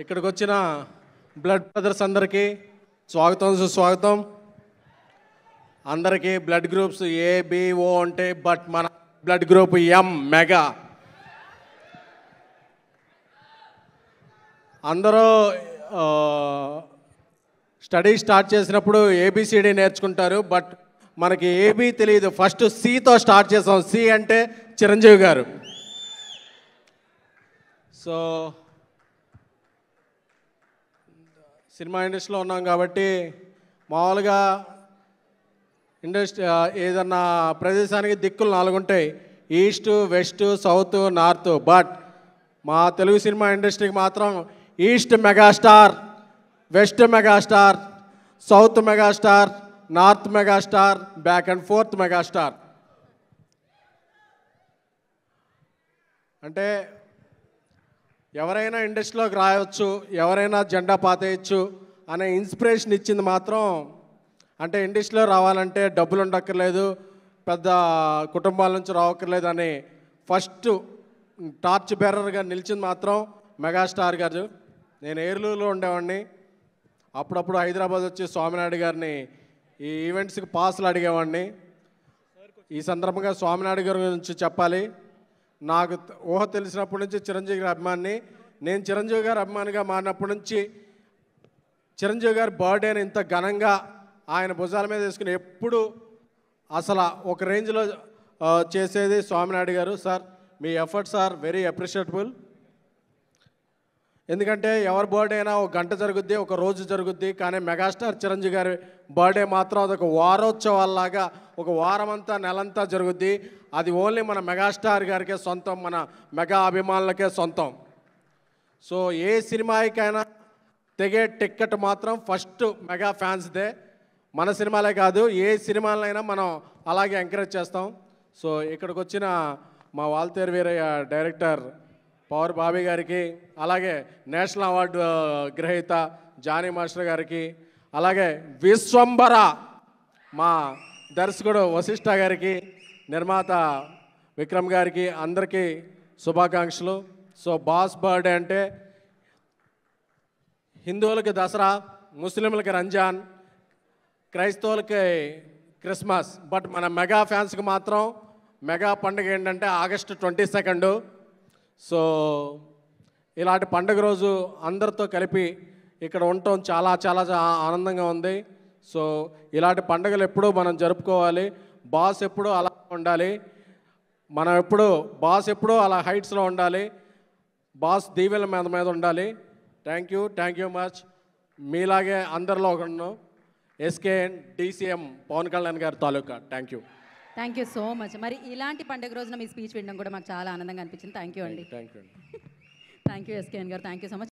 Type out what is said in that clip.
ఇక్కడికి వచ్చిన blood brothers అందరికీ స్వాగతం సుస్వాగతం. అందరికీ బ్లడ్ గ్రూప్స్ ఏబిఓ అంటే బట్ మన బ్లడ్ గ్రూప్ ఎం మెగా. అందరూ స్టడీ స్టార్ట్ చేసినప్పుడు ఏబిసిడి నేర్చుకుంటారు, బట్ మనకి ఏబి తెలియదు. ఫస్ట్ సితో స్టార్ట్ చేసాం. సి అంటే చిరంజీవి గారు. సో సినిమా ఇండస్ట్రీలో ఉన్నాం కాబట్టి మామూలుగా ఇండస్ట్రీ ఏదన్నా ప్రదేశానికి దిక్కులు 4 ఉంటాయి: east, west, south, north. But మా తెలుగు సినిమా ఇండస్ట్రీకి మాత్రం east megastar, west megastar, south megastar, north megastar, back and fourth megastar. అంటే ఎవరైనా ఇండస్ట్రీలోకి రాయవచ్చు, ఎవరైనా జెండా పాతేయచ్చు అనే ఇన్స్పిరేషన్ ఇచ్చింది మాత్రం, అంటే ఇండస్ట్రీలో రావాలంటే డబ్బులు ఉండక్కర్లేదు, పెద్ద కుటుంబాల నుంచి రావక్కర్లేదు అని ఫస్ట్ టార్చ్ బేరర్గా నిలిచింది మాత్రం మెగాస్టార్ గారు. నేను ఏర్లూరులో ఉండేవాడిని. అప్పుడప్పుడు హైదరాబాద్ వచ్చి స్వామినాయుడు గారిని ఈ ఈవెంట్స్కి పాసులు అడిగేవాడిని. ఈ సందర్భంగా స్వామినాయుడు గారి గురించి చెప్పాలి. నాకు ఊహ తెలిసినప్పటి నుంచి చిరంజీవి గారి అభిమాని. నేను చిరంజీవి గారి అభిమానిగా మారినప్పటి నుంచి చిరంజీవి గారి బర్త్డేని ఇంత ఘనంగా ఆయన భుజాల మీద వేసుకుని ఎప్పుడు అసలు ఒక రేంజ్లో చేసేది స్వామినాయుడు గారు. సార్, మీ ఎఫర్ట్స్ ఆర్ వెరీ అప్రిషియేటబుల్. ఎందుకంటే ఎవరి బర్త్డే అయినా ఒక గంట జరుగుద్ది, ఒక రోజు జరుగుద్ది, కానీ మెగాస్టార్ చిరంజీవి గారి బర్త్డే మాత్రం అదొక వారోత్సవాల్లాగా ఒక వారమంతా నెలంతా జరుగుద్ది. అది ఓన్లీ మన మెగాస్టార్ గారికే సొంతం, మన మెగా అభిమానులకే సొంతం. సో ఏ సినిమాకైనా తెగే టిక్కెట్ మాత్రం ఫస్ట్ మెగా ఫ్యాన్స్దే. మన సినిమాలే కాదు, ఏ సినిమాలైనా మనం అలాగే ఎంకరేజ్ చేస్తాం. సో ఇక్కడికి వచ్చిన మా వాల్తేరు వీరయ్య డైరెక్టర్ పవర్ బాబీ గారికి, అలాగే నేషనల్ అవార్డు గ్రహీత జానీ మాస్టర్ గారికి, అలాగే విశ్వంబర మా దర్శకుడు వశిష్ఠ గారికి, నిర్మాత విక్రమ్ గారికి, అందరికీ శుభాకాంక్షలు. సో బాస్ బర్త్డే అంటే హిందువులకి దసరా, ముస్లింలకి రంజాన్, క్రైస్తవులకి క్రిస్మస్. బట్ మన మెగా ఫ్యాన్స్కి మాత్రం మెగా పండుగ ఏంటంటే ఆగస్టు 22. సో ఇలాంటి పండుగ రోజు అందరితో కలిపి ఇక్కడ ఉండటం చాలా చాలా ఆనందంగా ఉంది. సో ఇలాంటి పండుగలు ఎప్పుడూ మనం జరుపుకోవాలి. బాస్ ఎప్పుడూ అలా ఉండాలి, మనం ఎప్పుడు బాస్ ఎప్పుడూ అలా హైట్స్లో ఉండాలి, బాస్ దీవెల మీద ఉండాలి. Thank you much. మీలాగే అందరిలో ఒకను ఎస్కేఎన్ డీసీఎం పవన్ కళ్యాణ్ గారి తాలూకా. Thank you so much. మరి ఇలాంటి పండుగ రోజున మీ స్పీచ్ వినడం కూడా మాకు చాలా ఆనందంగా అనిపించింది. థ్యాంక్ యూ అండి. Thank you thank you SKN గారు. Thank you so much.